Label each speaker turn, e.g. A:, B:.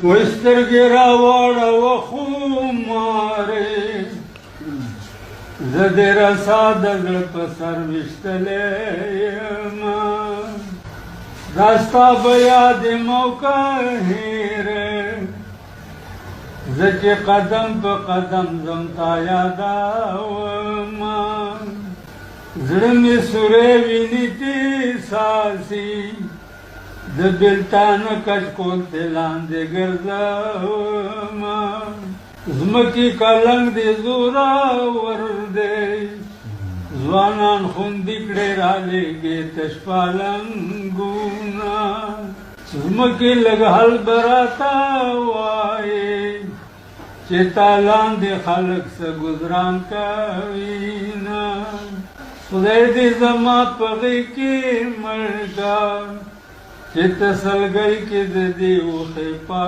A: وسترګې راواړوه خمارې زه دې رسا د زړه په سر ویشتلی یمه دا ستا به یادې موقع هېره زه چې قدم په قدم ځم تا یادومه زړه مې سوری ویني تېساسي د بېلتانه کچکول ته لاندې ګرځومه ځمکې کلنګ دې زورور دی ځوانان خوندي کړې رالېږې تش پالنګونه ځمکې لږ حل به راته وایې چې تا لاندې خلک څه ګزران کوینه خدای دې زما په غېږ کې مړ که چې تسلګۍ کې د دې وښې پاک